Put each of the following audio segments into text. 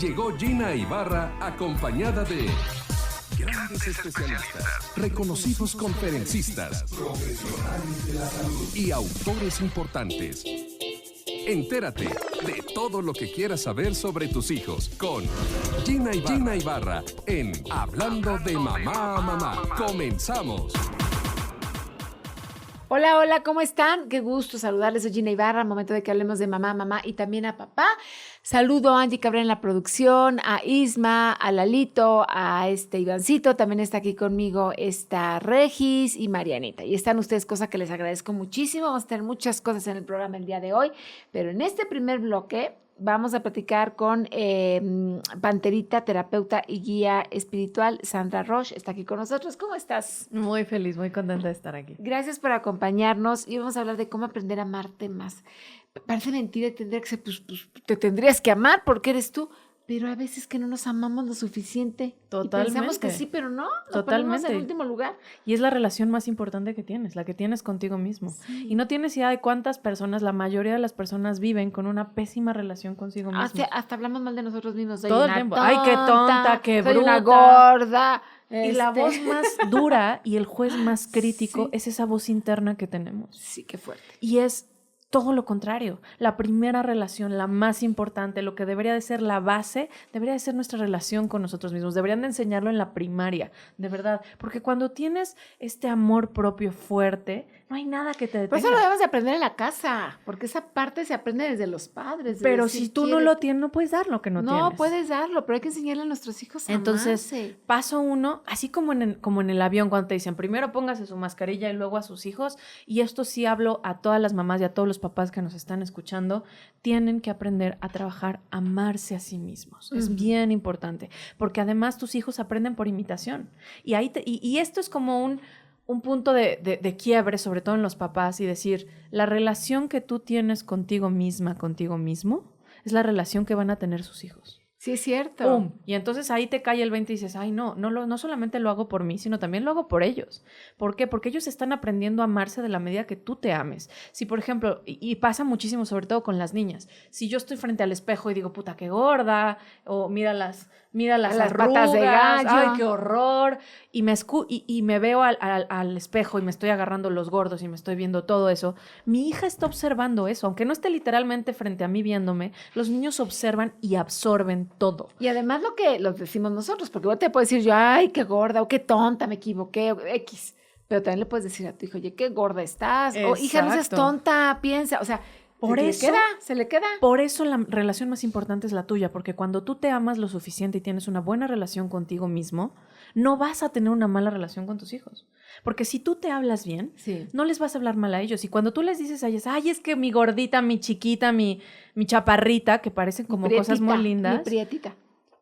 Llegó Gina Ibarra acompañada de grandes especialistas, reconocidos conferencistas, profesionales de la salud y autores importantes. Entérate de todo lo que quieras saber sobre tus hijos con Gina Ibarra en Hablando de Mamá a Mamá. ¡Comenzamos! Hola, hola, ¿cómo están? Qué gusto saludarles, soy Gina Ibarra, momento de que hablemos de mamá, mamá y también a papá. Saludo a Angie Cabrera en la producción, a Isma, a Lalito, a Ivancito, también está aquí conmigo Regis y Marianita. Y están ustedes, cosa que les agradezco muchísimo. Vamos a tener muchas cosas en el programa el día de hoy, pero en este primer bloque vamos a platicar con Panterita, terapeuta y guía espiritual. Sandra Roche está aquí con nosotros. ¿Cómo estás? Muy feliz, muy contenta de estar aquí. Gracias por acompañarnos y vamos a hablar de cómo aprender a amarte más. Parece mentira, tendría que ser, pues, te tendrías que amar porque eres tú, pero a veces que no nos amamos lo suficiente. Totalmente. Y pensamos que sí, pero no. Nos Totalmente. ponemos en último lugar. Y es la relación más importante que tienes, la que tienes contigo mismo. Sí. Y no tienes idea de cuántas personas, la mayoría de las personas viven con una pésima relación consigo mismo. Hasta hablamos mal de nosotros mismos. Todo el tiempo. Ay, qué tonta, qué bruta. Soy una gorda. Y la voz más dura y el juez más crítico sí. es esa voz interna que tenemos. Sí, qué fuerte. Y es todo lo contrario. La primera relación, la más importante, lo que debería de ser la base, debería de ser nuestra relación con nosotros mismos. Deberían de enseñarlo en la primaria, de verdad. Porque cuando tienes este amor propio fuerte, no hay nada que te detenga. Por eso lo debemos de aprender en la casa, porque esa parte se aprende desde los padres. Pero decir, si tú no lo tienes, no puedes dar lo que no tienes. No puedes darlo, pero hay que enseñarle a nuestros hijos a Entonces, amarse. Paso uno, así como en el avión, cuando te dicen, primero póngase su mascarilla y luego a sus hijos, y esto sí hablo a todas las mamás y a todos los papás que nos están escuchando, tienen que aprender a trabajar, a amarse a sí mismos. Es bien importante, porque además tus hijos aprenden por imitación. Y esto es como un punto de quiebre, sobre todo en los papás, y decir, la relación que tú tienes contigo misma, contigo mismo, es la relación que van a tener sus hijos. Sí, es cierto. ¡Pum! Y entonces ahí te cae el 20 y dices, ay, no solamente lo hago por mí, sino también lo hago por ellos. ¿Por qué? Porque ellos están aprendiendo a amarse de la medida que tú te ames. Si, por ejemplo, y pasa muchísimo, sobre todo con las niñas, si yo estoy frente al espejo y digo, puta, qué gorda, o mira las arrugas, patas de gallo. Ay, qué horror, y me veo al espejo y me estoy agarrando los gordos y me estoy viendo todo eso, mi hija está observando eso, aunque no esté literalmente frente a mí viéndome, los niños observan y absorben todo. Y además lo que los decimos nosotros, porque vos te puedes decir yo, ay, qué gorda, o qué tonta, me equivoqué, o X, pero también le puedes decir a tu hijo, oye, qué gorda estás, o hija, no seas tonta, piensa, o sea, se le queda. Por eso la relación más importante es la tuya, porque cuando tú te amas lo suficiente y tienes una buena relación contigo mismo, no vas a tener una mala relación con tus hijos. Porque si tú te hablas bien, no les vas a hablar mal a ellos. Y cuando tú les dices a ellos, ay, es que mi gordita, mi chiquita, mi chaparrita, que parecen como cosas muy lindas. Mi prietita.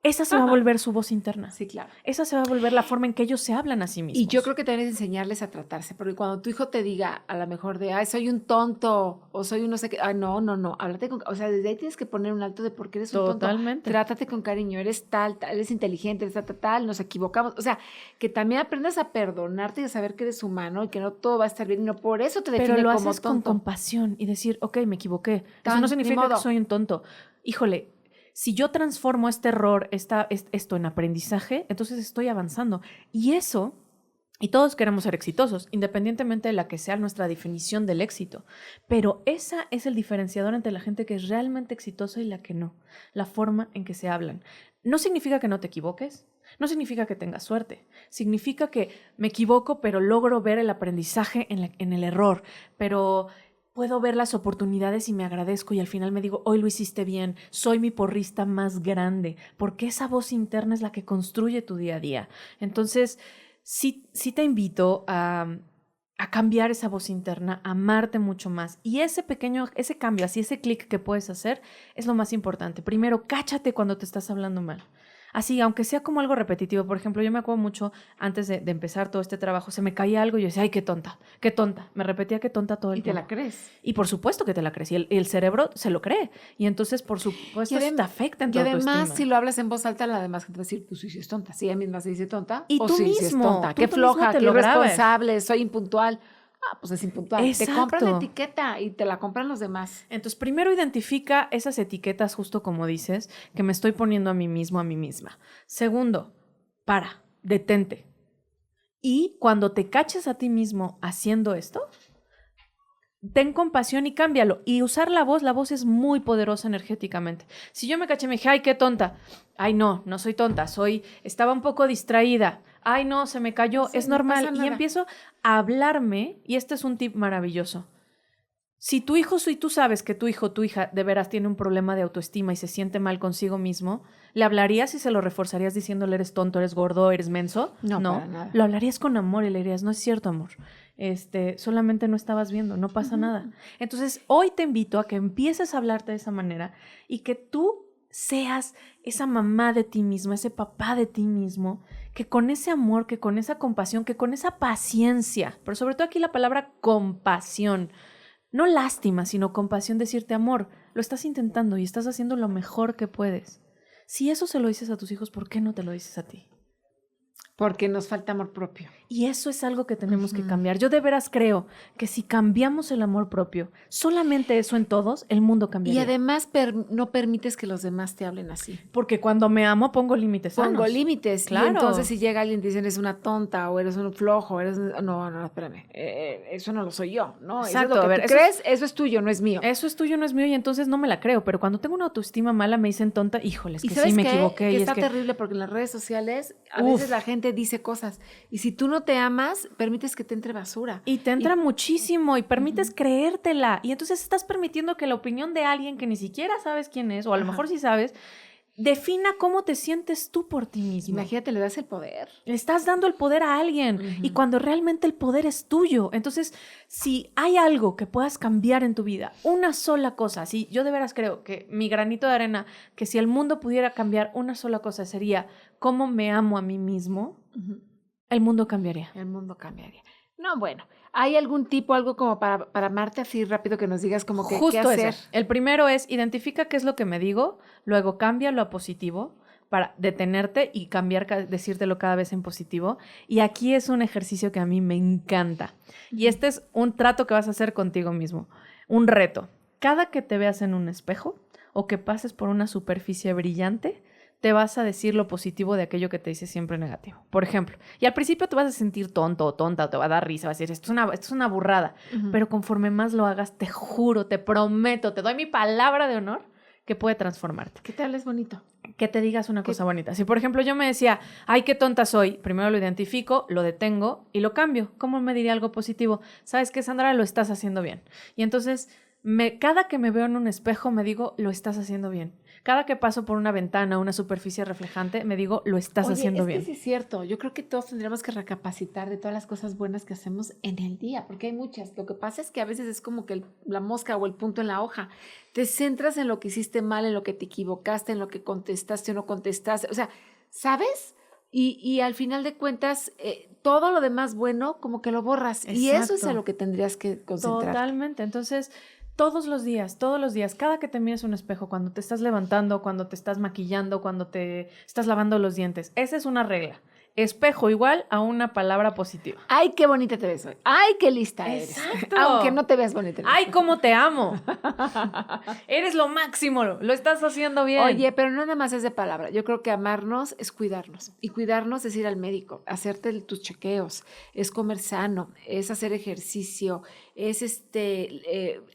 Esa se va a volver su voz interna. Sí, claro. Esa se va a volver la forma en que ellos se hablan a sí mismos. Y yo creo que también es enseñarles a tratarse, porque cuando tu hijo te diga a lo mejor de, ay, soy un tonto, o soy un no sé qué, ay, no, háblate con, o sea, desde ahí tienes que poner un alto de por qué eres un tonto. Totalmente. Trátate con cariño, eres tal, eres inteligente, eres tal, nos equivocamos. O sea, que también aprendas a perdonarte y a saber que eres humano y que no todo va a estar bien, y no por eso te define como tonto. Pero lo haces con compasión y decir, ok, me equivoqué. Eso no significa que soy un tonto. Híjole, si yo transformo este error, esto en aprendizaje, entonces estoy avanzando. Y todos queremos ser exitosos, independientemente de la que sea nuestra definición del éxito. Pero esa es el diferenciador entre la gente que es realmente exitosa y la que no. La forma en que se hablan. No significa que no te equivoques, no significa que tengas suerte. Significa que me equivoco, pero logro ver el aprendizaje en el error. Pero puedo ver las oportunidades y me agradezco y al final me digo, hoy lo hiciste bien, soy mi porrista más grande, porque esa voz interna es la que construye tu día a día. Entonces, sí te invito a cambiar esa voz interna, a amarte mucho más. Y ese cambio, así ese clic que puedes hacer, es lo más importante. Primero, cáchate cuando te estás hablando mal. Así, aunque sea como algo repetitivo. Por ejemplo, yo me acuerdo mucho, antes de empezar todo este trabajo, se me caía algo y yo decía, ay, qué tonta. Me repetía qué tonta todo el tiempo. ¿Y te la crees? Y por supuesto que te la crees. Y el cerebro se lo cree. Y entonces, por supuesto, eso te afecta en tu autoestima. Y además, si lo hablas en voz alta, la demás gente va a decir, pues sí, sí es tonta. Sí, ella misma se dice tonta. Y o tú sí, mismo. Sí es tonta. Qué tú floja, te qué lo grabas. irresponsable, soy impuntual. pues es impuntual. Exacto. Te compran la etiqueta y te la compran los demás. Entonces, primero identifica esas etiquetas, justo como dices, que me estoy poniendo a mí mismo, a mí misma. Segundo, detente. Y cuando te caches a ti mismo haciendo esto, ten compasión y cámbialo. Y usar la voz es muy poderosa energéticamente. Si yo me caché y me dije, ay, qué tonta. Ay, no soy tonta, estaba un poco distraída. Ay, no, se me cayó, Sí, es no normal. pasa Y nada. empiezo a hablarme, y este es un tip maravilloso. Si tú sabes que tu hijo o tu hija de veras tiene un problema de autoestima y se siente mal consigo mismo, ¿le hablarías y se lo reforzarías diciéndole eres tonto, eres gordo, eres menso? No, para nada. Lo hablarías con amor y le dirías, no es cierto, amor. Solamente no estabas viendo, no pasa nada. Entonces, hoy te invito a que empieces a hablarte de esa manera y que tú seas esa mamá de ti mismo, ese papá de ti mismo, que con ese amor, que con esa compasión, que con esa paciencia, pero sobre todo aquí la palabra compasión, no lástima, sino compasión, decirte, amor, lo estás intentando y estás haciendo lo mejor que puedes. Si eso se lo dices a tus hijos, ¿por qué no te lo dices a ti? Porque nos falta amor propio. Y eso es algo que tenemos que cambiar. Yo de veras creo que si cambiamos el amor propio, solamente eso en todos, el mundo cambiaría. Y además no permites que los demás te hablen así. Porque cuando me amo pongo límites sanos. Pongo límites. Claro. Y entonces si llega alguien y te dice eres una tonta o eres un flojo, no, espérame. Eso no lo soy yo, ¿no? Exacto. Eso es lo que tú crees, eso es tuyo, no es mío. Eso es tuyo, no es mío, y entonces no me la creo. Pero cuando tengo una autoestima mala me dicen tonta, híjoles, que sí me equivoqué. Que está terrible porque en las redes sociales a veces la gente dice cosas. Y si tú no te amas, permites que te entre basura. Y te entra muchísimo y permites creértela. Y entonces estás permitiendo que la opinión de alguien que ni siquiera sabes quién es, o a lo mejor sí sabes, defina cómo te sientes tú por ti mismo. Imagínate, le das el poder. Le estás dando el poder a alguien y cuando realmente el poder es tuyo. Entonces, si hay algo que puedas cambiar en tu vida, una sola cosa, si yo de veras creo que mi granito de arena, que si el mundo pudiera cambiar una sola cosa sería cómo me amo a mí mismo, el mundo cambiaría. El mundo cambiaría. No, bueno, ¿hay algún tipo, algo como para amarte así rápido que nos digas como que justo qué hacer? Eso. El primero es identifica qué es lo que me digo, luego cámbialo a positivo para detenerte y decírtelo cada vez en positivo. Y aquí es un ejercicio que a mí me encanta. Y este es un trato que vas a hacer contigo mismo, un reto. Cada que te veas en un espejo o que pases por una superficie brillante, te vas a decir lo positivo de aquello que te dice siempre negativo. Por ejemplo, y al principio te vas a sentir tonto o tonta, o te va a dar risa, vas a decir, esto es una burrada. Pero conforme más lo hagas, te juro, te prometo, te doy mi palabra de honor que puede transformarte. Que te hables bonito. Que te digas una cosa bonita. Si, por ejemplo, yo me decía, ay, qué tonta soy, primero lo identifico, lo detengo y lo cambio. ¿Cómo me diría algo positivo? ¿Sabes qué, Sandra? Lo estás haciendo bien. Y entonces, cada que me veo en un espejo, me digo, lo estás haciendo bien. Cada que paso por una ventana, una superficie reflejante, me digo, lo estás haciendo bien. Que sí es cierto. Yo creo que todos tendríamos que recapacitar de todas las cosas buenas que hacemos en el día, porque hay muchas. Lo que pasa es que a veces es como que la mosca o el punto en la hoja. Te centras en lo que hiciste mal, en lo que te equivocaste, en lo que contestaste o no contestaste. O sea, ¿sabes? Y al final de cuentas, todo lo demás bueno como que lo borras. Exacto. Y eso es a lo que tendrías que concentrar. Totalmente. Entonces, todos los días, cada que te mires un espejo, cuando te estás levantando, cuando te estás maquillando, cuando te estás lavando los dientes, esa es una regla. Espejo igual a una palabra positiva. Ay, qué bonita te ves hoy. Ay, qué lista eres. Exacto. Aunque no te veas bonita. Ay, cómo te amo. Eres lo máximo, lo estás haciendo bien. Oye, pero no nada más es de palabra. Yo creo que amarnos es cuidarnos. Y cuidarnos es ir al médico, hacerte tus chequeos, es comer sano, es hacer ejercicio, es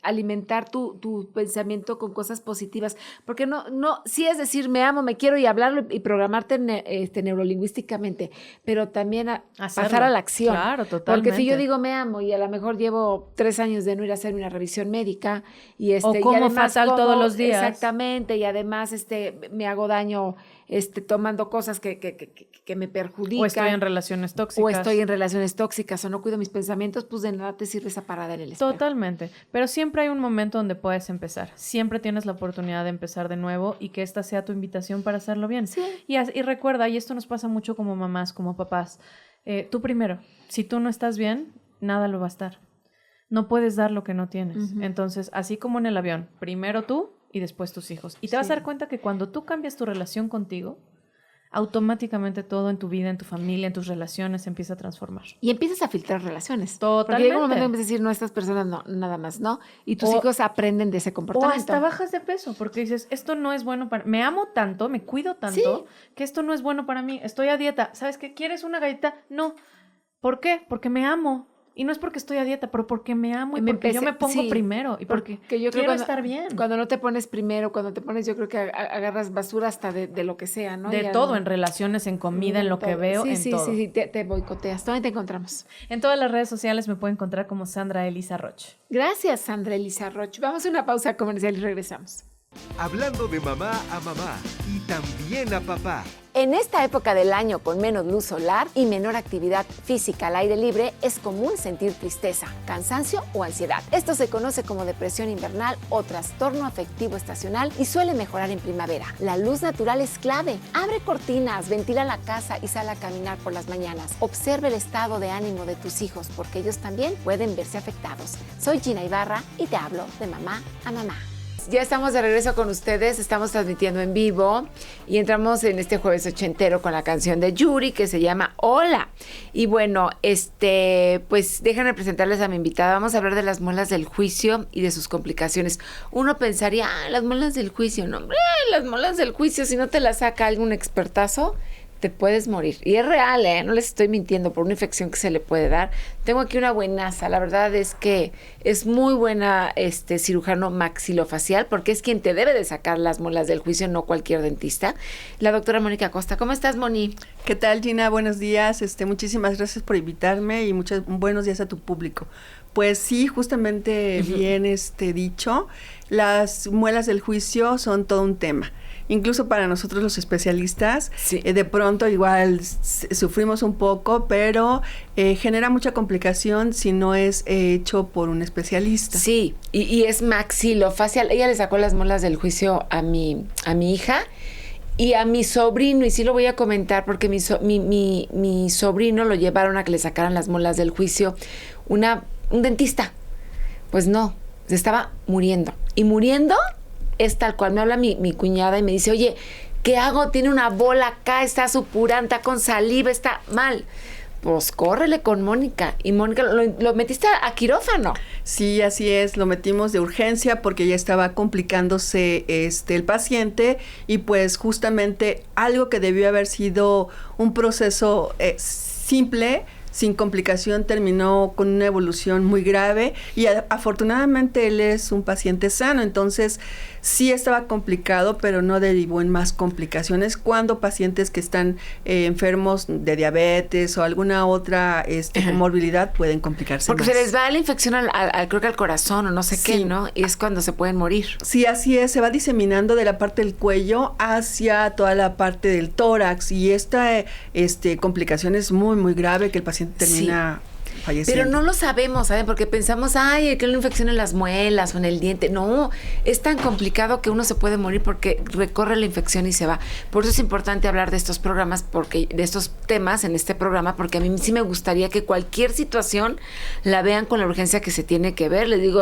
alimentar tu pensamiento con cosas positivas. Porque no, sí es decir, me amo, me quiero y hablarlo y programarte neurolingüísticamente, pero también pasar a la acción. Claro, totalmente. Porque si yo digo me amo y a lo mejor llevo 3 años de no ir a hacerme una revisión médica y o como y además fatal todos los días. Exactamente, y además me hago daño tomando cosas que me perjudican. O estoy en relaciones tóxicas. O no cuido mis pensamientos, pues de nada te sirve esa parada en el espejo. Totalmente. Pero siempre hay un momento donde puedes empezar. Siempre tienes la oportunidad de empezar de nuevo y que esta sea tu invitación para hacerlo bien. Sí. Y recuerda, y esto nos pasa mucho como mamás, como papás, tú primero. Si tú no estás bien, nada lo va a estar. No puedes dar lo que no tienes. Entonces, así como en el avión, primero tú y después tus hijos. Y te vas a dar cuenta que cuando tú cambias tu relación contigo, automáticamente todo en tu vida, en tu familia, en tus relaciones se empieza a transformar. Y empiezas a filtrar relaciones. Totalmente. Porque llega un momento en que empiezas a decir, no, estas personas no, nada más, ¿no? Y tus hijos aprenden de ese comportamiento. O hasta bajas de peso, porque dices, esto no es bueno para... Me amo tanto, me cuido tanto, que esto no es bueno para mí. Estoy a dieta. ¿Sabes qué? ¿Quieres una galleta? No. ¿Por qué? Porque me amo. Y no es porque estoy a dieta, pero porque me amo y porque yo me pongo primero y porque yo quiero estar bien. Cuando no te pones primero, cuando te pones, yo creo que agarras basura hasta de lo que sea, ¿no? De todo, en relaciones, en comida, en lo que veo, en todo. Sí, te boicoteas. ¿Dónde te encontramos? En todas las redes sociales me pueden encontrar como Sandra Elisa Roch. Gracias, Sandra Elisa Roch. Vamos a una pausa comercial y regresamos. Hablando de mamá a mamá y también a papá. En esta época del año con menos luz solar y menor actividad física al aire libre, es común sentir tristeza, cansancio o ansiedad. Esto se conoce como depresión invernal o trastorno afectivo estacional y suele mejorar en primavera. La luz natural es clave. Abre cortinas, ventila la casa y sal a caminar por las mañanas. Observe el estado de ánimo de tus hijos porque ellos también pueden verse afectados. Soy Gina Ibarra y te hablo de mamá a mamá. Ya estamos de regreso con ustedes, estamos transmitiendo en vivo y entramos en este jueves ochentero con la canción de Yuri que se llama Hola. Y bueno, pues déjenme presentarles a mi invitada. Vamos a hablar de las muelas del juicio y de sus complicaciones. Uno pensaría, las muelas del juicio, no, hombre, las muelas del juicio, si no te las saca algún expertazo, te puedes morir. Y es real, no les estoy mintiendo, por una infección que se le puede dar. Tengo aquí una buenaza, la verdad es que es muy buena cirujano maxilofacial, porque es quien te debe de sacar las muelas del juicio, no cualquier dentista. La doctora Mónica Costa. ¿Cómo estás, Moni? ¿Qué tal, Gina? Buenos días. Muchísimas gracias por invitarme y muchos buenos días a tu público. Pues sí, justamente bien dicho, las muelas del juicio son todo un tema. Incluso para nosotros los especialistas, de pronto igual sufrimos un poco, pero genera mucha complicación si no es hecho por un especialista. Sí, y es maxilofacial. Ella le sacó las muelas del juicio a mi hija y a mi sobrino, y sí lo voy a comentar porque mi sobrino lo llevaron a que le sacaran las muelas del juicio un dentista. Pues no, se estaba muriendo. Y muriendo es tal cual. Me habla mi cuñada y me dice, oye, ¿qué hago? Tiene una bola acá, está supurante, está con saliva, está mal. Pues córrele con Mónica. Y Mónica, ¿lo metiste a quirófano? Sí, así es, lo metimos de urgencia porque ya estaba complicándose el paciente y pues justamente algo que debió haber sido un proceso simple, sin complicación, terminó con una evolución muy grave y afortunadamente él es un paciente sano, entonces sí estaba complicado, pero no derivó en más complicaciones cuando pacientes que están enfermos de diabetes o alguna otra comorbilidad pueden complicarse porque más. Se les va la infección creo que al corazón o no sé qué, ¿no? Y es cuando se pueden morir. Sí, así es, se va diseminando de la parte del cuello hacia toda la parte del tórax y esta complicación es muy, muy grave que el paciente termina falleciendo. Pero no lo sabemos, ¿saben? Porque pensamos, que es una infección en las muelas o en el diente. No, es tan complicado que uno se puede morir porque recorre la infección y se va. Por eso es importante hablar de estos programas, de estos temas en este programa, porque a mí sí me gustaría que cualquier situación la vean con la urgencia que se tiene que ver. Les digo,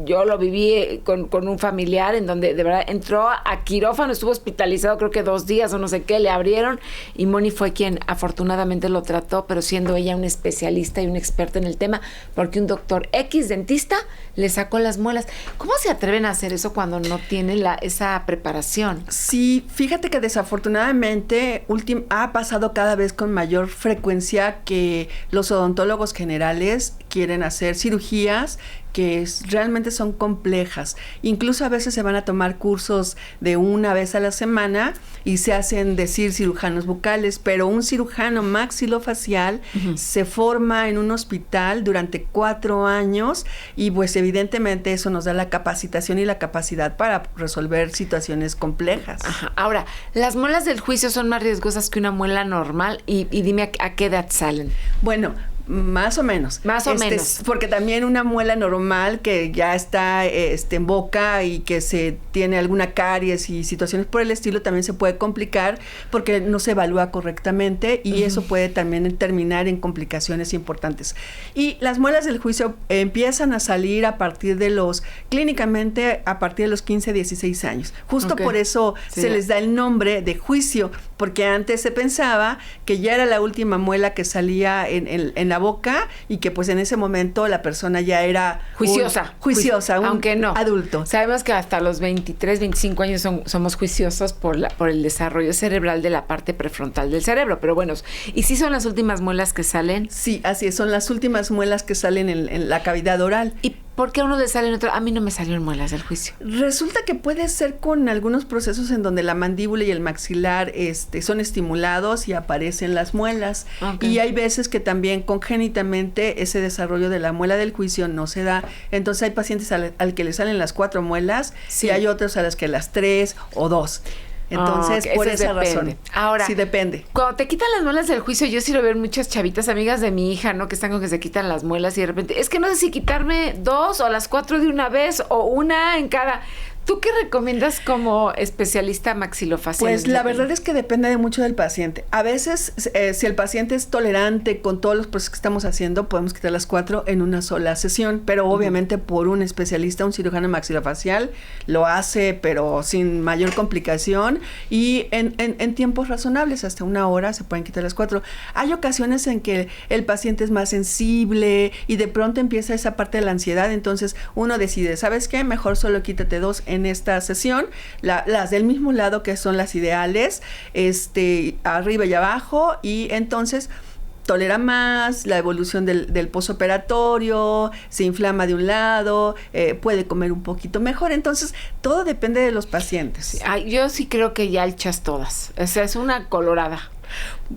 yo lo viví con un familiar en donde de verdad entró a quirófano, estuvo hospitalizado creo que 2 días o no sé qué, le abrieron y Moni fue quien afortunadamente lo trató, pero siendo ella una especialista y una experta en el tema, porque un doctor X dentista le sacó las muelas. ¿Cómo se atreven a hacer eso cuando no tienen esa preparación? Sí, fíjate que desafortunadamente ha pasado cada vez con mayor frecuencia que los odontólogos generales quieren hacer cirugías que realmente son complejas. Incluso a veces se van a tomar cursos de una vez a la semana y se hacen decir cirujanos bucales, pero un cirujano maxilofacial se forma en un hospital durante 4 años y pues evidentemente eso nos da la capacitación y la capacidad para resolver situaciones complejas. Ajá. Ahora, las muelas del juicio son más riesgosas que una muela normal y dime a qué edad salen. Bueno, más o menos. Más o menos. Porque también una muela normal que ya está en boca y que se tiene alguna caries y situaciones por el estilo también se puede complicar porque no se evalúa correctamente y eso puede también terminar en complicaciones importantes. Y las muelas del juicio empiezan a salir clínicamente a partir de los 15, 16 años. Justo por eso se les da el nombre de juicio, porque antes se pensaba que ya era la última muela que salía en la boca y que pues en ese momento la persona ya era juiciosa, aunque no, adulto. Sabemos que hasta los 23, 25 años somos juiciosos por el desarrollo cerebral de la parte prefrontal del cerebro, pero bueno, ¿y si son las últimas muelas que salen? Sí, así es, son las últimas muelas que salen en la cavidad oral. ¿Y por qué a uno le salen otro? A mí no me salieron muelas del juicio. Resulta que puede ser con algunos procesos en donde la mandíbula y el maxilar son estimulados y aparecen las muelas. Okay. Y hay veces que también congénitamente ese desarrollo de la muela del juicio no se da. Entonces hay pacientes al que le salen las 4 muelas y hay otros a las que las 3 o 2. Entonces, por esa razón. Ahora, sí depende. Cuando te quitan las muelas del juicio, yo sí lo veo en muchas chavitas, amigas de mi hija, ¿no? Que están con que se quitan las muelas y de repente, es que no sé si quitarme 2 o las 4 de una vez o una en cada. ¿Tú qué recomiendas como especialista maxilofacial? Pues la verdad es que depende mucho del paciente. A veces, si el paciente es tolerante con todos los procesos que estamos haciendo, podemos quitar las 4 en una sola sesión, pero obviamente por un especialista, un cirujano maxilofacial, lo hace, pero sin mayor complicación y en tiempos razonables, hasta 1 hora se pueden quitar las 4. Hay ocasiones en que el paciente es más sensible y de pronto empieza esa parte de la ansiedad, entonces uno decide, ¿sabes qué? Mejor solo quítate 2 en esta sesión, las del mismo lado que son las ideales, arriba y abajo, y entonces tolera más la evolución del posoperatorio, se inflama de un lado, puede comer un poquito mejor, entonces todo depende de los pacientes. Sí, yo sí creo que ya echas todas, o sea, es una colorada.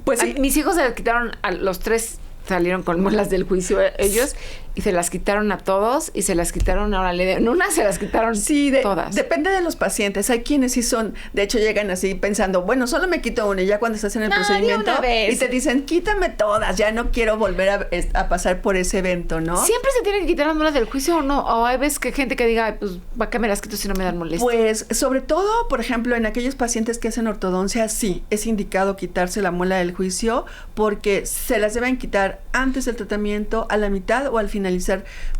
Pues sí. Mis hijos se les quitaron a los 3, salieron con muelas del juicio ellos, y se las quitaron a todos, y se las quitaron ahora, en una se las quitaron todas. Depende de los pacientes. Hay quienes sí son, de hecho llegan así pensando, bueno, solo me quito una, y ya cuando estás en el procedimiento, y te dicen, quítame todas, ya no quiero volver a pasar por ese evento, ¿no? ¿Siempre se tienen que quitar las muelas del juicio o no? O hay veces que gente que diga, pues, ¿para qué me las quito si no me dan molestia? Pues, sobre todo, por ejemplo, en aquellos pacientes que hacen ortodoncia, sí, es indicado quitarse la muela del juicio, porque se las deben quitar antes del tratamiento, a la mitad o al finalizar,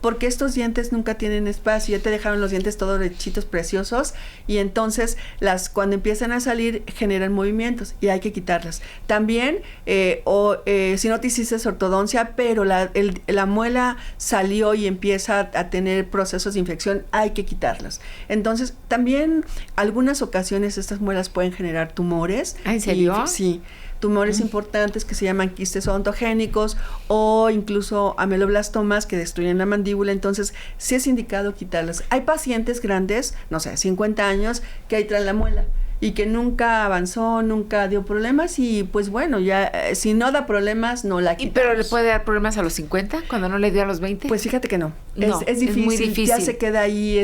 porque estos dientes nunca tienen espacio, ya te dejaron los dientes todos derechitos, preciosos, y entonces cuando empiezan a salir generan movimientos y hay que quitarlas. También, si no te hiciste ortodoncia, pero la muela salió y empieza a tener procesos de infección, hay que quitarlas. Entonces, también algunas ocasiones estas muelas pueden generar tumores. ¿En serio? Sí. Tumores importantes que se llaman quistes odontogénicos o incluso ameloblastomas que destruyen la mandíbula, entonces sí es indicado quitarlas. Hay pacientes grandes, no sé, 50 años, que ahí traen la muela y que nunca avanzó, nunca dio problemas y pues bueno, ya si no da problemas, no la quitamos. ¿Pero le puede dar problemas a los 50 cuando no le dio a los 20? Pues fíjate que no. Es difícil, muy difícil. Ya se queda ahí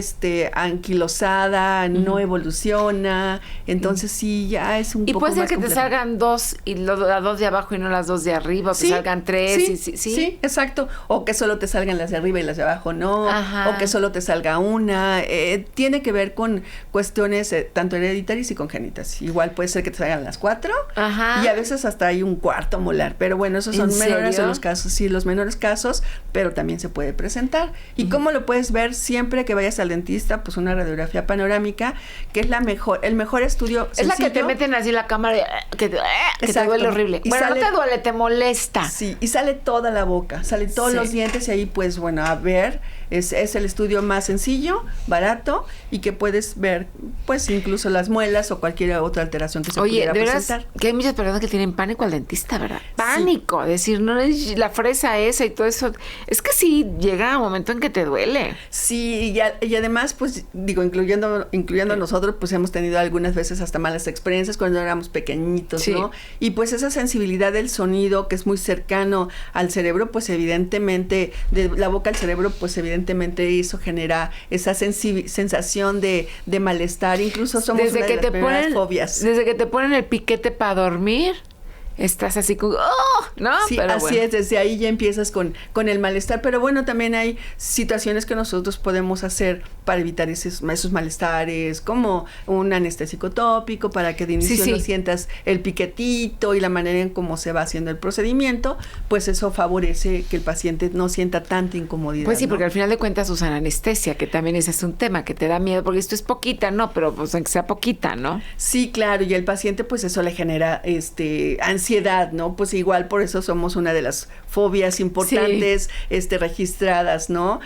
anquilosada, no evoluciona, entonces sí, ya es un poco más Y puede ser que complejo. te salgan 2 y las 2 de abajo y no las 2 de arriba, o que salgan 3. Sí, exacto. O que solo te salgan las de arriba y las de abajo no. Ajá. O que solo te salga una. Tiene que ver con cuestiones tanto hereditarias y congénitas. Igual puede ser que te salgan las 4. Ajá. Y a veces hasta hay un cuarto molar. Pero bueno, esos son menores de los casos. Sí, los menores casos, pero también se puede presentar. ¿Y cómo lo puedes ver? Siempre que vayas al dentista, pues una radiografía panorámica, que es el mejor estudio sencillo. Es la que te meten así la cámara que te duele horrible. Y bueno, sale, no te duele, te molesta. Sí, y sale toda la boca, salen todos los dientes y ahí pues bueno, a ver, es el estudio más sencillo, barato y que puedes ver pues incluso las muelas o cualquier otra alteración que se pudiera presentar. Oye, que hay muchas personas que tienen pánico al dentista, ¿verdad? Pánico, decir, no es la fresa esa y todo eso. Es que sí llega un momento en que te duele. Sí, y además, pues, digo, incluyendo a nosotros, pues hemos tenido algunas veces hasta malas experiencias cuando éramos pequeñitos, ¿no? Y pues esa sensibilidad del sonido que es muy cercano al cerebro, pues evidentemente, de la boca al cerebro, pues evidentemente eso genera esa sensación de malestar. Incluso somos una de las primeras fobias. Desde que te ponen el piquete para dormir, estás así como, ¡oh! ¿no? Sí, pero así es, desde ahí ya empiezas con el malestar, pero bueno, también hay situaciones que nosotros podemos hacer para evitar esos malestares, como un anestésico tópico, para que de inicio no sientas el piquetito y la manera en cómo se va haciendo el procedimiento, pues eso favorece que el paciente no sienta tanta incomodidad. Pues sí, ¿no? porque al final de cuentas usan anestesia, que también ese es un tema que te da miedo, porque esto es poquita, ¿no? Pero pues aunque sea poquita, ¿no? Sí, claro, y al paciente pues eso le genera ansiedad, ¿no? Pues igual por eso somos una de las fobias importantes registradas, ¿no?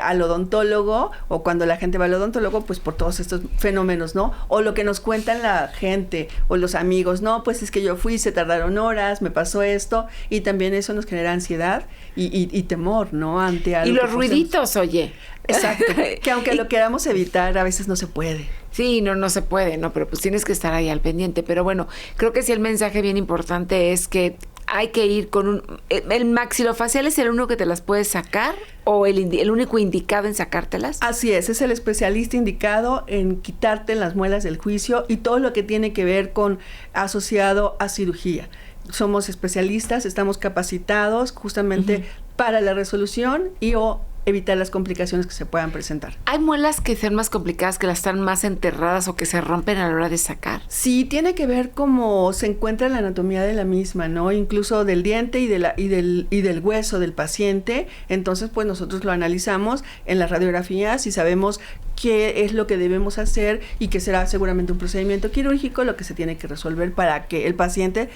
Al odontólogo, o cuando la gente va al odontólogo, pues por todos estos fenómenos, ¿no? O lo que nos cuentan la gente o los amigos, no, pues es que yo fui, se tardaron horas, me pasó esto, y también eso nos genera ansiedad y temor, ¿no? Ante algo. Y los ruiditos, oye. Exacto, que aunque lo queramos evitar, a veces no se puede. Sí, no se puede, ¿no? Pero pues tienes que estar ahí al pendiente. Pero bueno, creo que sí el mensaje bien importante es que hay que ir con ¿el maxilofacial es el único que te las puedes sacar o el único indicado en sacártelas? Así es el especialista indicado en quitarte las muelas del juicio y todo lo que tiene que ver con asociado a cirugía. Somos especialistas, estamos capacitados justamente para la resolución y o evitar las complicaciones que se puedan presentar. ¿Hay muelas que sean más complicadas, que las están más enterradas o que se rompen a la hora de sacar? Sí, tiene que ver cómo se encuentra la anatomía de la misma, ¿no? Incluso del diente y del hueso del paciente. Entonces, pues nosotros lo analizamos en las radiografías y sabemos qué es lo que debemos hacer y que será seguramente un procedimiento quirúrgico lo que se tiene que resolver para que el paciente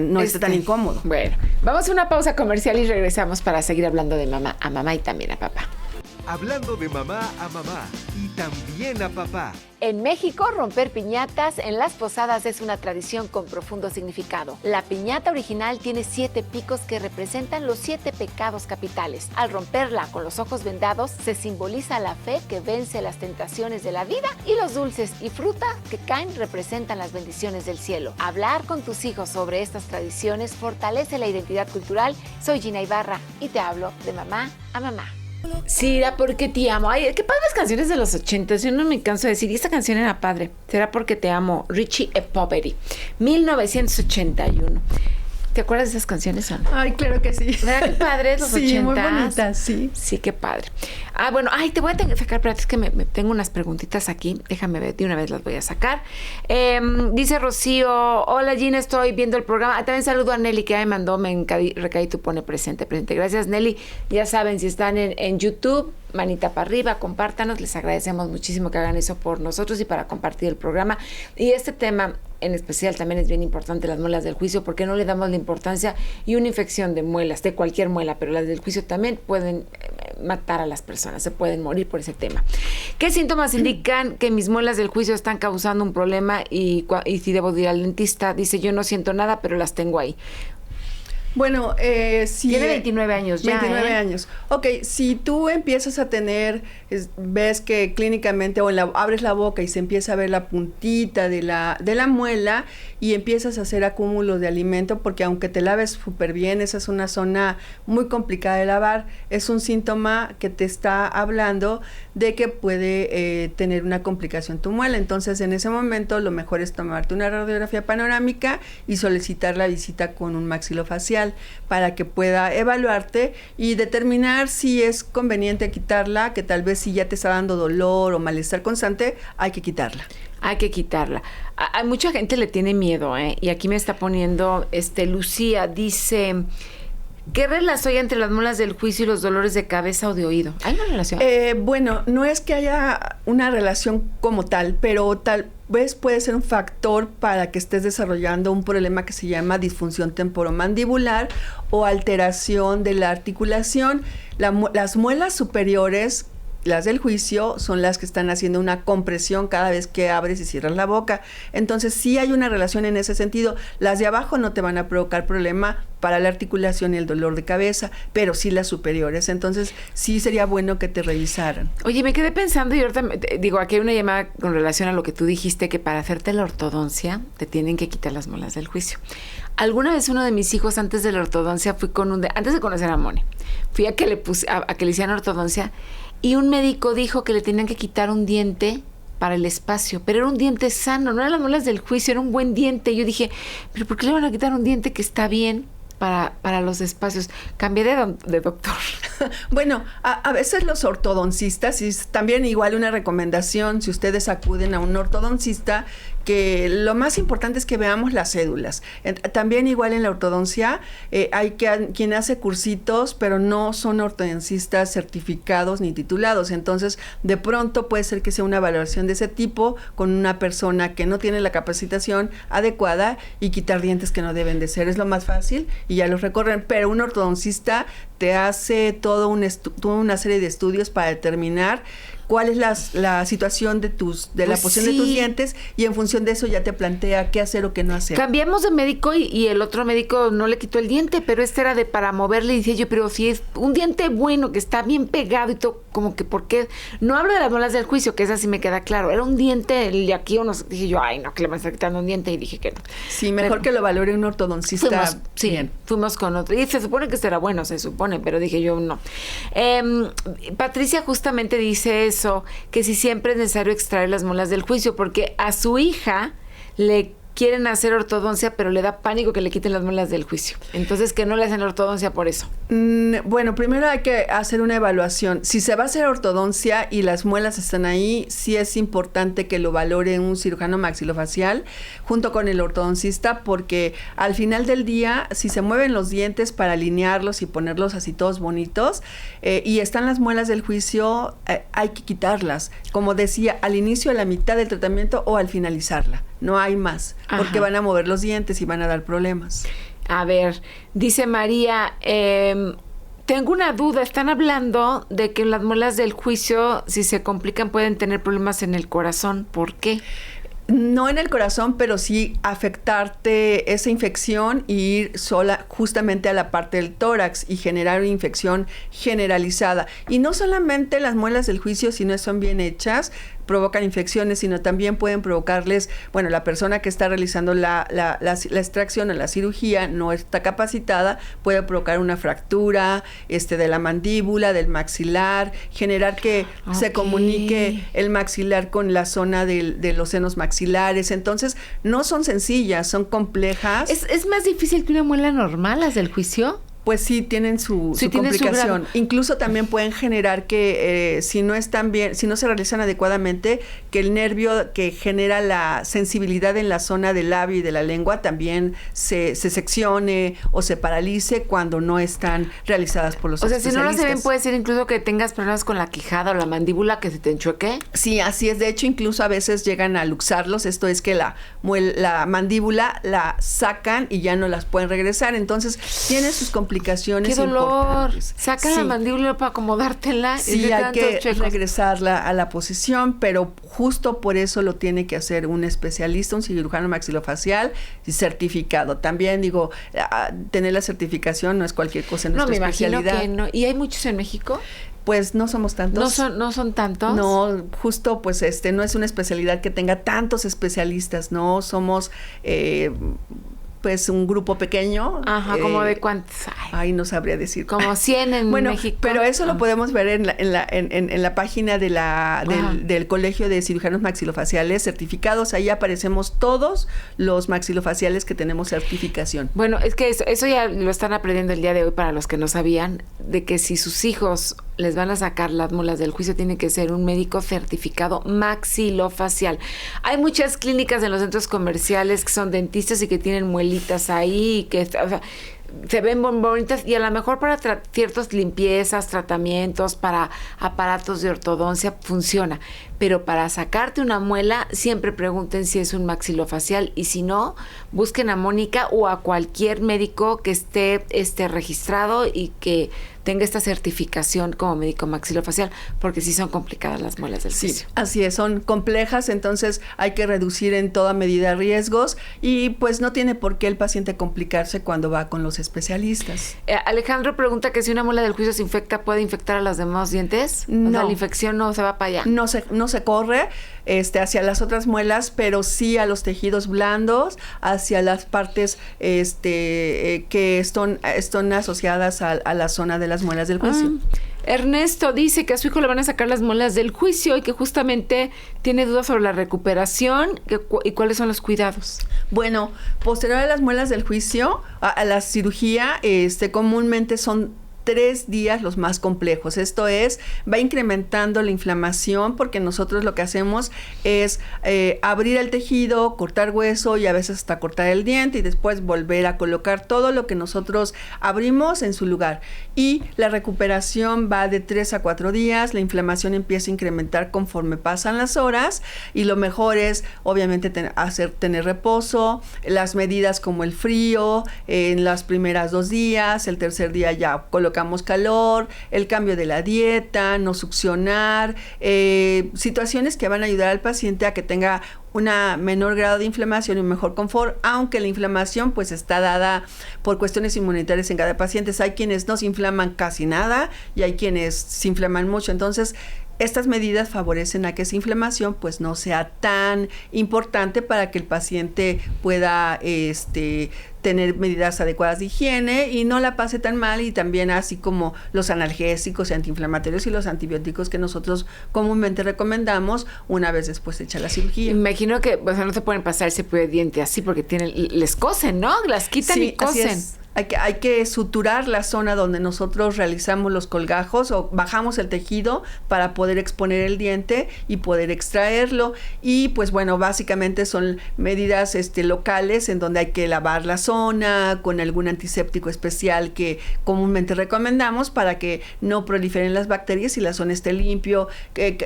no esté tan incómodo. Bueno, vamos a una pausa comercial y regresamos para seguir hablando de mamá a mamá y también a papá. Hablando de mamá a mamá y también a papá. En México, romper piñatas en las posadas es una tradición con profundo significado. La piñata original tiene 7 picos que representan los 7 pecados capitales. Al romperla con los ojos vendados, se simboliza la fe que vence las tentaciones de la vida y los dulces y fruta que caen representan las bendiciones del cielo. Hablar con tus hijos sobre estas tradiciones fortalece la identidad cultural. Soy Gina Ibarra y te hablo de mamá a mamá. ¿Será porque te amo? Ay, qué padres canciones de los 80. Yo no me canso de decir, y esta canción era padre. ¿Será porque te amo? Richie e Poveri, 1981. ¿Te acuerdas de esas canciones, Ana? Ay, claro que sí. ¿Verdad qué padres los 80? Sí, muy bonitas, sí. Sí, qué padre. Ah, bueno, te voy a sacar, espérate, es que me tengo unas preguntitas aquí. Déjame ver, de una vez las voy a sacar. Dice Rocío, hola Gina, estoy viendo el programa. También saludo a Nelly, que me mandó, recaí, tú pone presente. Gracias, Nelly. Ya saben, si están en YouTube, manita para arriba, compártanos. Les agradecemos muchísimo que hagan eso por nosotros y para compartir el programa. Y este tema en especial también es bien importante, las muelas del juicio, porque no le damos la importancia, y una infección de muelas, de cualquier muela, pero las del juicio también pueden matar a las personas, se pueden morir por ese tema. ¿Qué síntomas indican que mis muelas del juicio están causando un problema y si debo ir al dentista? Dice, yo no siento nada, pero las tengo ahí. Bueno, si... Tiene 29 años ya, 29 años. Ok, si tú empiezas a tener, ves que clínicamente abres la boca y se empieza a ver la puntita de la muela y empiezas a hacer acúmulo de alimento, porque aunque te laves súper bien, esa es una zona muy complicada de lavar, es un síntoma que te está hablando de que puede tener una complicación tu muela. Entonces, en ese momento, lo mejor es tomarte una radiografía panorámica y solicitar la visita con un maxilofacial para que pueda evaluarte y determinar si es conveniente quitarla, que tal vez si ya te está dando dolor o malestar constante, hay que quitarla. Hay que quitarla. A mucha gente le tiene miedo, y aquí me está poniendo Lucía, dice, ¿qué relación hay entre las muelas del juicio y los dolores de cabeza o de oído? ¿Hay una relación? Bueno, no es que haya una relación como tal, pero tal vez puede ser un factor para que estés desarrollando un problema que se llama disfunción temporomandibular o alteración de la articulación. Las muelas superiores, las del juicio, son las que están haciendo una compresión cada vez que abres y cierras la boca. Entonces sí hay una relación en ese sentido. Las de abajo no te van a provocar problema para la articulación y el dolor de cabeza, pero sí las superiores. Entonces sí sería bueno que te revisaran. Oye, me quedé pensando y ahorita digo, aquí hay una llamada con relación a lo que tú dijiste, que para hacerte la ortodoncia te tienen que quitar las muelas del juicio. Alguna vez uno de mis hijos, antes de la ortodoncia, antes de conocer a Mone, fui a que le hicieran ortodoncia, y un médico dijo que le tenían que quitar un diente para el espacio, pero era un diente sano, no eran las muelas del juicio, era un buen diente. Y yo dije, ¿pero por qué le van a quitar un diente que está bien para los espacios. Cambié de doctor. Bueno, a veces los ortodoncistas, y es también igual una recomendación, si ustedes acuden a un ortodoncista, que lo más importante es que veamos las cédulas. También igual en la ortodoncia hay quien hace cursitos, pero no son ortodoncistas certificados ni titulados. Entonces, de pronto puede ser que sea una valoración de ese tipo con una persona que no tiene la capacitación adecuada y quitar dientes que no deben de ser. Es lo más fácil y ya los recorren. Pero un ortodoncista te hace toda una serie de estudios para determinar cuál es la situación de la posición de tus dientes, y en función de eso ya te plantea qué hacer o qué no hacer. Cambiamos de médico y el otro médico no le quitó el diente, pero este era para moverle, y decía yo, pero si es un diente bueno, que está bien pegado y todo, como que ¿por qué? No hablo de las muelas del juicio, que esa sí me queda claro. Era un diente, el de aquí, dije yo, ay no, que le van a estar quitando un diente, y dije que no. Sí, mejor que lo valore un ortodoncista. Fuimos con otro, y se supone que será bueno, pero dije yo no. Patricia justamente dice eso, que si siempre es necesario extraer las muelas del juicio, porque a su hija le quieren hacer ortodoncia, pero le da pánico que le quiten las muelas del juicio. Entonces, que no le hacen ortodoncia por eso. Bueno, primero hay que hacer una evaluación. Si se va a hacer ortodoncia y las muelas están ahí, sí es importante que lo valore un cirujano maxilofacial junto con el ortodoncista, porque al final del día, si se mueven los dientes para alinearlos y ponerlos así todos bonitos, y están las muelas del juicio, hay que quitarlas. Como decía, al inicio, a la mitad del tratamiento o al finalizarla. No hay más, porque van a mover los dientes y van a dar problemas. A ver, dice María, tengo una duda. Están hablando de que las muelas del juicio, si se complican, pueden tener problemas en el corazón. ¿Por qué? No en el corazón, pero sí afectarte esa infección y ir justamente a la parte del tórax y generar una infección generalizada. Y no solamente las muelas del juicio, si no son bien hechas, provocan infecciones, sino también pueden provocarles, bueno, la persona que está realizando la extracción o la cirugía no está capacitada, puede provocar una fractura de la mandíbula, del maxilar, generar que se comunique el maxilar con la zona de los senos maxilares. Entonces, no son sencillas, son complejas. ¿Es más difícil que una muela normal, las del juicio? Pues sí, tienen su complicación. Incluso también pueden generar que si no están bien, si no se realizan adecuadamente, que el nervio que genera la sensibilidad en la zona del labio y de la lengua también se seccione o se paralice cuando no están realizadas por los especialistas. O sea, si no lo se ven, puede ser incluso que tengas problemas con la quijada o la mandíbula, que se te enchueque. Sí, así es. De hecho, incluso a veces llegan a luxarlos. Esto es que la mandíbula la sacan y ya no las pueden regresar. Entonces, tiene sus complicaciones. ¡Qué dolor! Saca la mandíbula para acomodártela. Sí, hay que regresarla a la posición, pero justo por eso lo tiene que hacer un especialista, un cirujano maxilofacial certificado. También digo, tener la certificación no es cualquier cosa en nuestra especialidad. No, me imagino que no. ¿Y hay muchos en México? Pues no somos tantos. ¿No son tantos? No, justo pues no es una especialidad que tenga tantos especialistas, no somos pues un grupo pequeño. Ajá, ¿como de cuántos? Ay, no sabría decir. Como 100 en México. Pero eso lo podemos ver en la página del Colegio de Cirujanos Maxilofaciales certificados. Ahí aparecemos todos los maxilofaciales que tenemos certificación. Bueno, es que eso ya lo están aprendiendo el día de hoy para los que no sabían, de que si sus hijos les van a sacar las muelas del juicio, tiene que ser un médico certificado maxilofacial. Hay muchas clínicas en los centros comerciales que son dentistas y que tienen muelitas ahí, que se ven bonitas, y a lo mejor para ciertas limpiezas, tratamientos, para aparatos de ortodoncia funciona, pero para sacarte una muela siempre pregunten si es un maxilofacial, y si no, busquen a Mónica o a cualquier médico que esté registrado y que tenga esta certificación como médico maxilofacial, porque sí son complicadas las muelas del juicio. Sí, así es, son complejas, entonces hay que reducir en toda medida riesgos, y pues no tiene por qué el paciente complicarse cuando va con los especialistas. Alejandro pregunta que si una muela del juicio se infecta, ¿puede infectar a los demás dientes? No. O sea, la infección no se va para allá. No se corre hacia las otras muelas, pero sí a los tejidos blandos, hacia las partes que están asociadas a la zona de las muelas del juicio. Ernesto dice que a su hijo le van a sacar las muelas del juicio y que justamente tiene dudas sobre la recuperación y cuáles son los cuidados. Bueno, posterior a las muelas del juicio, a la cirugía, comúnmente son 3 días los más complejos. Esto es, va incrementando la inflamación porque nosotros lo que hacemos es abrir el tejido, cortar hueso y a veces hasta cortar el diente y después volver a colocar todo lo que nosotros abrimos en su lugar. Y la recuperación va de 3 a 4 días, la inflamación empieza a incrementar conforme pasan las horas y lo mejor es obviamente tener reposo, las medidas como el frío, en las primeras 2 días, el tercer día ya colocamos calor, el cambio de la dieta, no succionar, situaciones que van a ayudar al paciente a que tenga una menor grado de inflamación y un mejor confort, aunque la inflamación pues está dada por cuestiones inmunitarias en cada paciente. Hay quienes no se inflaman casi nada y hay quienes se inflaman mucho, entonces estas medidas favorecen a que esa inflamación pues no sea tan importante para que el paciente pueda tener medidas adecuadas de higiene y no la pase tan mal, y también así como los analgésicos y antiinflamatorios y los antibióticos que nosotros comúnmente recomendamos una vez después de hecha la cirugía. Imagino que no se pueden pasar el cepillo de diente así porque les cosen, ¿no? Las quitan y cosen. Así es. Hay que suturar la zona donde nosotros realizamos los colgajos o bajamos el tejido para poder exponer el diente y poder extraerlo. Y pues bueno, básicamente son medidas locales en donde hay que lavar la zona con algún antiséptico especial que comúnmente recomendamos para que no proliferen las bacterias y la zona esté limpio.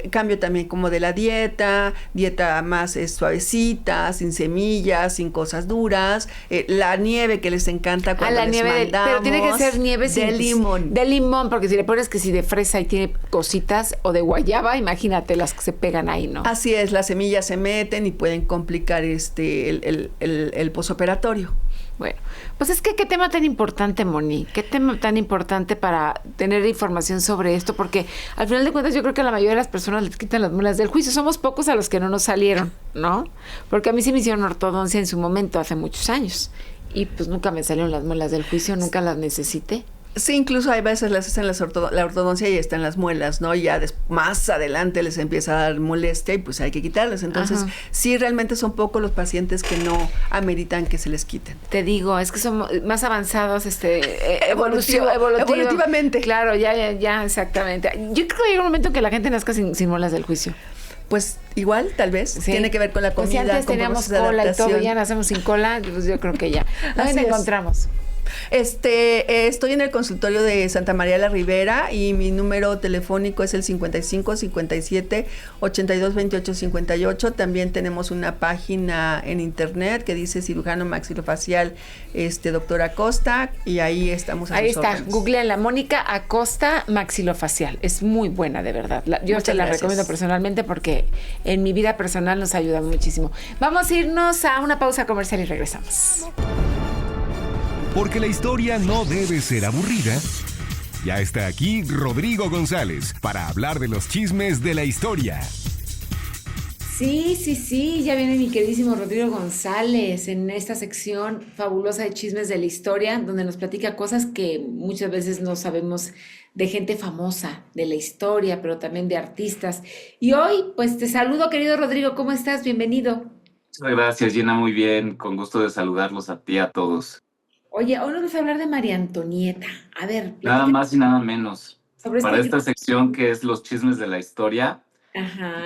Cambio también como de la dieta más suavecita, sin semillas, sin cosas duras. La nieve que les encanta cuando la nieve pero tiene que ser nieve de limón. De limón, porque si le pones que si de fresa y tiene cositas o de guayaba, imagínate las que se pegan ahí, ¿no? Así es, las semillas se meten y pueden complicar el posoperatorio. Bueno, pues es que qué tema tan importante, Moni, qué tema tan importante para tener información sobre esto, porque al final de cuentas yo creo que a la mayoría de las personas les quitan las muelas del juicio. Somos pocos a los que no nos salieron, ¿no? Porque a mí sí me hicieron ortodoncia en su momento, hace muchos años, y pues nunca me salieron las muelas del juicio, nunca las necesité. Sí, incluso hay veces les hacen la ortodoncia y están las muelas, ¿no? Y ya más adelante les empieza a dar molestia y pues hay que quitarlas. Entonces, sí, realmente son pocos los pacientes que no ameritan que se les quiten. Te digo, es que somos más avanzados evolutivamente. Claro, ya, exactamente. Yo creo que llega un momento en que la gente nazca sin muelas del juicio. Pues igual, tal vez, sí. Tiene que ver con la comida. Pues si antes teníamos cola y todo, ya nacemos sin cola, pues yo creo que ya. ¿Dónde nos encontramos? Estoy en el consultorio de Santa María la Ribera y mi número telefónico es el 55 57 82 28 58. También tenemos una página en internet que dice cirujano maxilofacial doctor Acosta, y ahí estamos a ahí sus está, órdenes. googleen la Mónica Acosta maxilofacial, es muy buena, de verdad. Yo te la recomiendo personalmente porque en mi vida personal nos ayuda muchísimo. Vamos a irnos a una pausa comercial y regresamos. Porque la historia no debe ser aburrida. Ya está aquí Rodrigo González para hablar de los chismes de la historia. Sí, ya viene mi queridísimo Rodrigo González en esta sección fabulosa de chismes de la historia, donde nos platica cosas que muchas veces no sabemos de gente famosa de la historia, pero también de artistas. Y hoy, pues te saludo, querido Rodrigo, ¿cómo estás? Bienvenido. Muchas gracias, Gina, muy bien, con gusto de saludarlos a ti y a todos. Oye, hoy nos vas a hablar de María Antonieta. A ver. Nada más y nada menos. Para esta sección que es los chismes de la historia,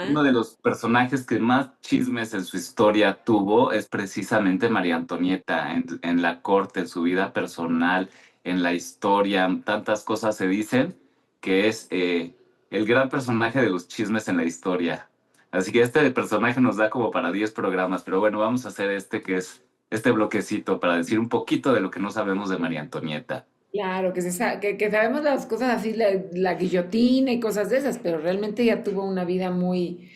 uno de los personajes que más chismes en su historia tuvo es precisamente María Antonieta, en la corte, en su vida personal, en la historia. Tantas cosas se dicen que es el gran personaje de los chismes en la historia. Así que este personaje nos da como para 10 programas, pero bueno, vamos a hacer que es este bloquecito para decir un poquito de lo que no sabemos de María Antonieta. Claro, que sabemos las cosas así, la guillotina y cosas de esas, pero realmente ella tuvo una vida muy,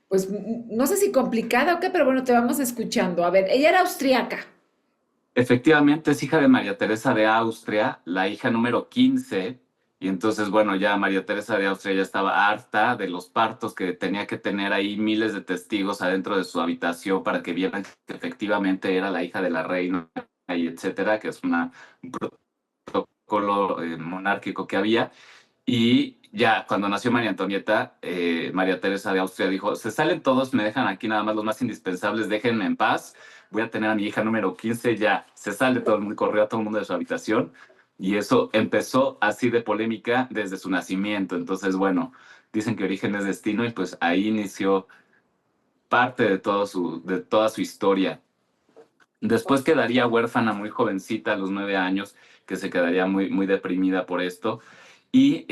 pues, no sé si complicada o qué, pero bueno, te vamos escuchando. A ver, ella era austriaca. Efectivamente, es hija de María Teresa de Austria, la hija número 15, y entonces, bueno, ya María Teresa de Austria ya estaba harta de los partos, que tenía que tener ahí miles de testigos adentro de su habitación para que vieran que efectivamente era la hija de la reina, y etcétera, que es un protocolo monárquico que había. Y ya cuando nació María Antonieta, María Teresa de Austria dijo, se salen todos, me dejan aquí nada más los más indispensables, déjenme en paz, voy a tener a mi hija número 15, ya se sale todo el mundo, corrió a todo el mundo de su habitación, y eso empezó así de polémica desde su nacimiento. Entonces, bueno, dicen que origen es destino, y pues ahí inició parte de toda su historia. Después quedaría huérfana muy jovencita, a los 9 años, que se quedaría muy, muy deprimida por esto. Y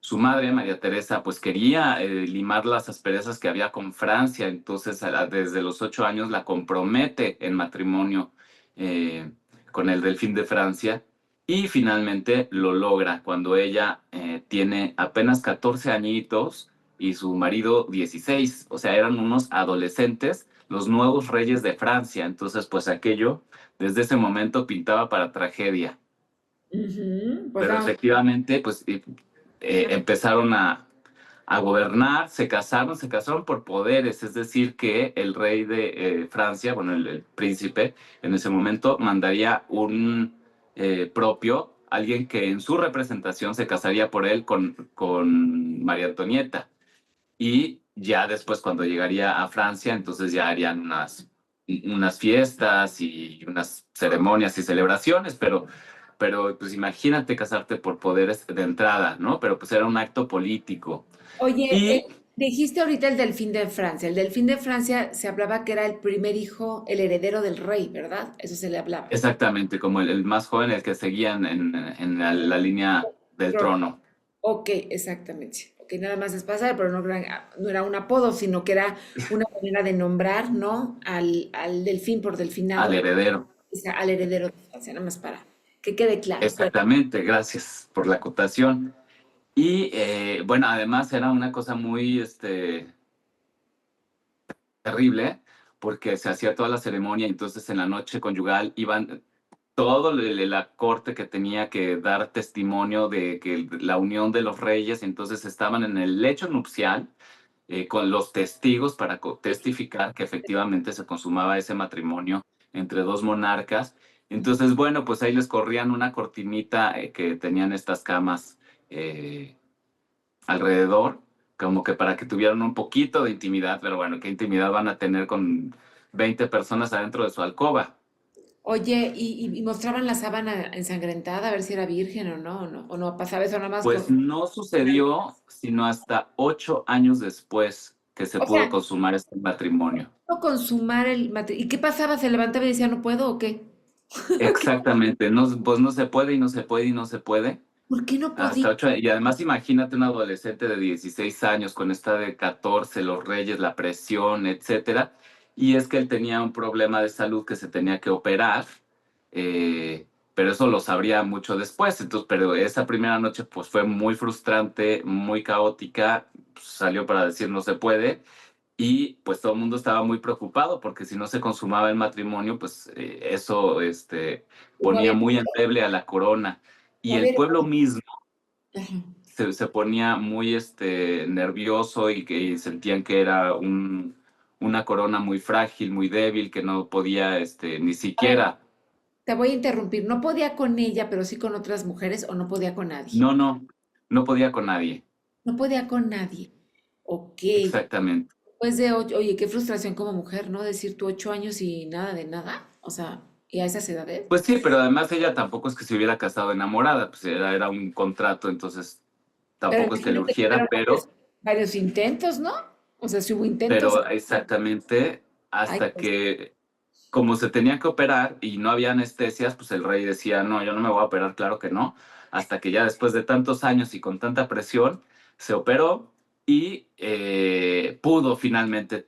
su madre, María Teresa, pues quería limar las asperezas que había con Francia. Entonces, desde los 8 años la compromete en matrimonio con el delfín de Francia. Y finalmente lo logra cuando ella tiene apenas 14 añitos y su marido 16. O sea, eran unos adolescentes, los nuevos reyes de Francia. Entonces, pues aquello, desde ese momento pintaba para tragedia. Pues Pero efectivamente, pues empezaron a gobernar, se casaron por poderes, es decir, que el rey de Francia, bueno, el príncipe, en ese momento mandaría un propio, alguien que en su representación se casaría por él con María Antonieta. Y ya después, cuando llegaría a Francia, entonces ya harían unas fiestas y unas ceremonias y celebraciones, pero pues imagínate casarte por poderes de entrada, ¿no? Pero pues era un acto político. Oye, Y dijiste ahorita el delfín de Francia. El delfín de Francia se hablaba que era el primer hijo, el heredero del rey, ¿verdad? Eso se le hablaba. exactamente, como el más joven, el que seguían en la línea del trono. Ok, exactamente. Ok, nada más es pasar, pero no era un apodo, sino que era una manera de nombrar, ¿no? Al delfín por delfinado. Al heredero. O sea, al heredero de Francia, nada más para que quede claro. Exactamente, gracias por la acotación. Y bueno, además era una cosa muy terrible, porque se hacía toda la ceremonia, y entonces en la noche conyugal iban todo la corte que tenía que dar testimonio de que la unión de los reyes. Entonces estaban en el lecho nupcial con los testigos para testificar que efectivamente se consumaba ese matrimonio entre dos monarcas. Entonces, bueno, pues ahí les corrían una cortinita que tenían estas camas alrededor, como que para que tuvieran un poquito de intimidad, pero bueno, ¿qué intimidad van a tener con 20 personas adentro de su alcoba? Oye, y mostraban la sábana ensangrentada a ver si era virgen o no pasaba eso nada más. Pues no sucedió sino hasta 8 años después que se pudo consumar este matrimonio. Consumar el matrimonio. ¿Y qué pasaba? ¿Se levantaba y decía no puedo o qué? Exactamente, pues no se puede y no se puede y no se puede. ¿Por qué no podía? Hasta 8, y además imagínate un adolescente de 16 años con esta de 14, los reyes, la presión, etcétera. Y es que él tenía un problema de salud que se tenía que operar, pero eso lo sabría mucho después. Entonces, pero esa primera noche pues fue muy frustrante, muy caótica, pues, salió para decir no se puede, y pues todo el mundo estaba muy preocupado porque si no se consumaba el matrimonio, pues eso ponía muy endeble a la corona. Y el pueblo mismo se ponía muy nervioso, y sentían que era una corona muy frágil, muy débil, que no podía ni siquiera. Te voy a interrumpir. ¿No podía con ella, pero sí con otras mujeres o no podía con nadie? No podía con nadie. No podía con nadie. Ok. Exactamente. Pues oye, qué frustración como mujer, ¿no? Decir tú 8 años y nada de nada. O sea, ¿y a esas edades? Pues sí, pero además ella tampoco es que se hubiera casado enamorada, pues era un contrato, entonces tampoco es que le urgiera, pero... Varios intentos, ¿no? O sea, sí hubo intentos. Pero exactamente, hasta que, como se tenía que operar y no había anestesias, pues el rey decía, no, yo no me voy a operar, claro que no. Hasta que ya después de tantos años y con tanta presión, se operó y pudo finalmente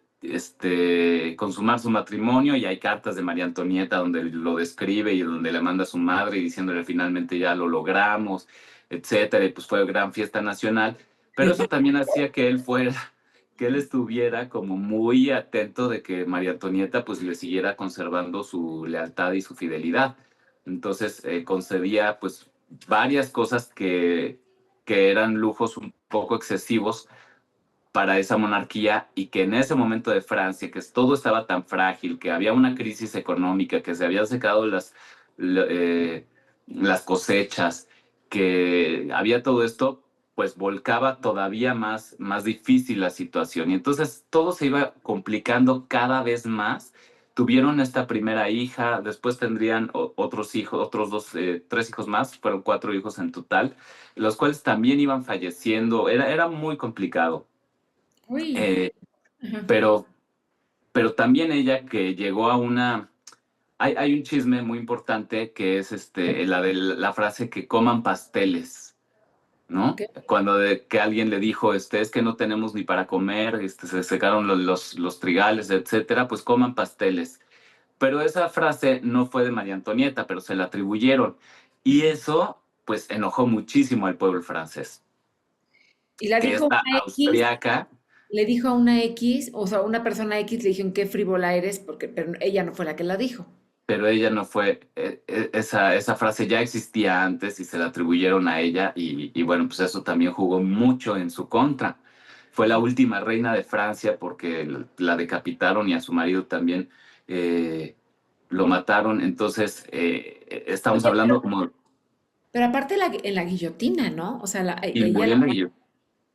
consumar su matrimonio. Y hay cartas de María Antonieta donde lo describe y donde le manda a su madre diciéndole finalmente ya lo logramos, etcétera. Y pues fue gran fiesta nacional. Pero eso también hacía que él estuviera como muy atento de que María Antonieta pues le siguiera conservando su lealtad y su fidelidad. Entonces concedía pues varias cosas que eran lujos un poco excesivos para esa monarquía, y que en ese momento de Francia, que todo estaba tan frágil, que había una crisis económica, que se habían secado las cosechas, que había todo esto, pues volcaba todavía más difícil la situación. Y entonces todo se iba complicando cada vez más. Tuvieron esta primera hija, después tendrían otros hijos, tres hijos más, fueron 4 hijos en total, los cuales también iban falleciendo. Era muy complicado. Uy. Pero también ella que llegó a una... Hay un chisme muy importante que es la de la frase que coman pasteles, ¿no? Okay. Cuando que alguien le dijo, es que no tenemos ni para comer, se secaron los trigales, etcétera, pues coman pasteles. Pero esa frase no fue de María Antonieta, pero se la atribuyeron. Y eso, pues, enojó muchísimo al pueblo francés. Y la que dijo esta una austriaca... Le dijo a una X, o sea, una persona X le dijeron qué frívola eres, pero ella no fue la que la dijo. Pero ella no fue, esa frase ya existía antes y se la atribuyeron a ella y bueno, pues eso también jugó mucho en su contra. Fue la última reina de Francia porque la decapitaron y a su marido también lo mataron. Entonces, estamos hablando como... Pero aparte en la guillotina, ¿no? O sea, Y murió en la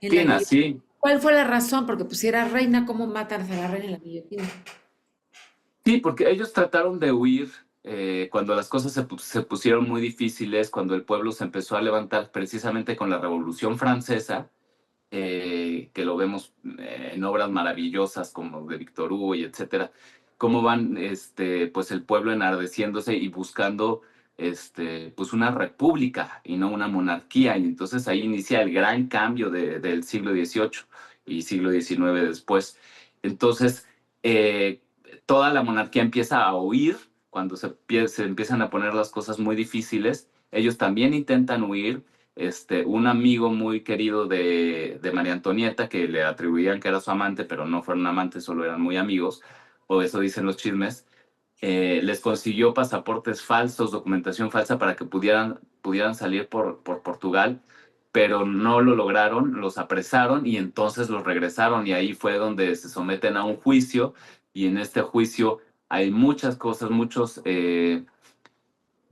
guillotina, sí. ¿Cuál fue la razón? Porque pues si era reina, ¿cómo matan a la reina en la guillotina? Sí, porque ellos trataron de huir cuando las cosas se pusieron muy difíciles, cuando el pueblo se empezó a levantar precisamente con la Revolución Francesa, que lo vemos en obras maravillosas como de Victor Hugo y etcétera, cómo van pues el pueblo enardeciéndose y buscando pues una república y no una monarquía. Y entonces ahí inicia el gran cambio del siglo XVIII y siglo XIX después. Entonces, toda la monarquía empieza a huir cuando se empiezan a poner las cosas muy difíciles. Ellos también intentan huir. Un amigo muy querido de María Antonieta, que le atribuían que era su amante, pero no fueron amantes, solo eran muy amigos, o eso dicen los chismes, les consiguió pasaportes falsos, documentación falsa para que pudieran salir por Portugal, pero no lo lograron, los apresaron y entonces los regresaron y ahí fue donde se someten a un juicio y en este juicio hay muchas cosas, muchos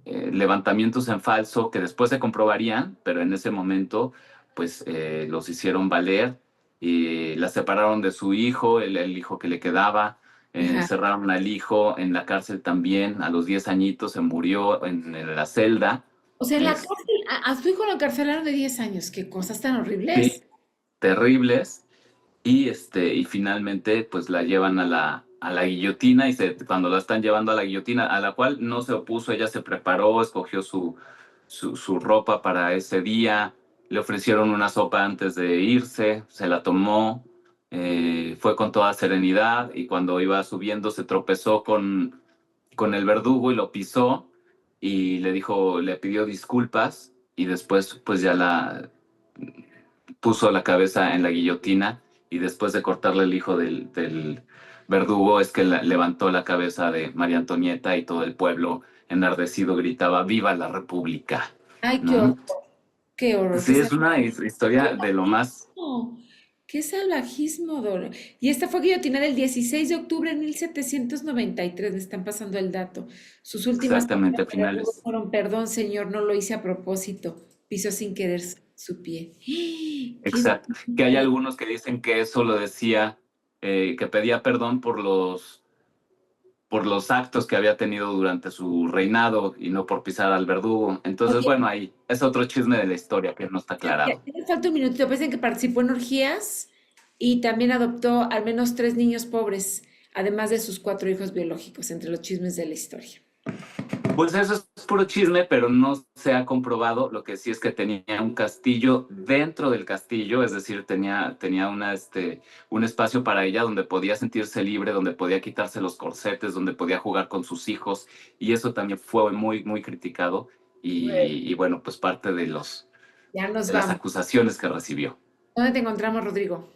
levantamientos en falso que después se comprobarían, pero en ese momento pues los hicieron valer y la separaron de su hijo, el hijo que le quedaba. Encerraron al hijo en la cárcel también, a los 10 añitos se murió en la celda. O sea, en la cárcel, a su hijo lo encarcelaron de 10 años, qué cosas tan horribles. Sí, terribles. Y finalmente pues la llevan a la guillotina y cuando la están llevando a la guillotina, a la cual no se opuso, ella se preparó, escogió su ropa para ese día, le ofrecieron una sopa antes de irse, se la tomó. Fue con toda serenidad y cuando iba subiendo se tropezó con el verdugo y lo pisó y le pidió disculpas y después pues ya la puso la cabeza en la guillotina y después de cortarle el hijo del verdugo es que levantó la cabeza de María Antonieta y todo el pueblo enardecido gritaba ¡Viva la República! Ay, ¿no? qué horror. Qué horror. Sí, es una historia de lo más... ¡Qué salvajismo, Doro! Y esta fue guillotinada el 16 de octubre de 1793, me están pasando el dato. Sus últimas Exactamente, finales. fueron, perdón, señor, no lo hice a propósito, pisó sin querer su pie. Exacto, que hay algunos que dicen que eso lo decía, que pedía perdón por los actos que había tenido durante su reinado y no por pisar al verdugo. Entonces, bueno, ahí es otro chisme de la historia que no está aclarado. Me falta un minutito. Dicen que participó en orgías y también adoptó al menos 3 niños pobres, además de sus 4 hijos biológicos, entre los chismes de la historia. Pues eso es puro chisme, pero no se ha comprobado. Lo que sí es que tenía un castillo dentro del castillo, es decir, tenía un espacio para ella donde podía sentirse libre, donde podía quitarse los corsetes, donde podía jugar con sus hijos, y eso también fue muy, muy criticado y bueno, pues parte de las acusaciones que recibió. ¿Dónde te encontramos, Rodrigo?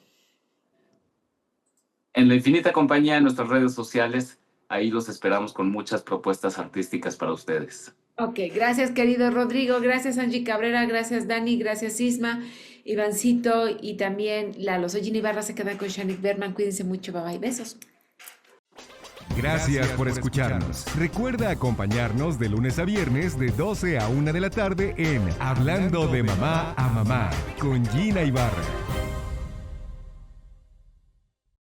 En La Infinita Compañía, en nuestras redes sociales. Ahí los esperamos con muchas propuestas artísticas para ustedes. Ok, gracias querido Rodrigo, gracias Angie Cabrera, gracias Dani, gracias Isma, Ivancito y también Lalo. Soy Gina Ibarra, se quedan con Shanik Berman, cuídense mucho, bye bye, besos. Gracias por escucharnos. Recuerda acompañarnos de lunes a viernes de 12 a 1 de la tarde en Hablando de Mamá a Mamá con Gina Ibarra.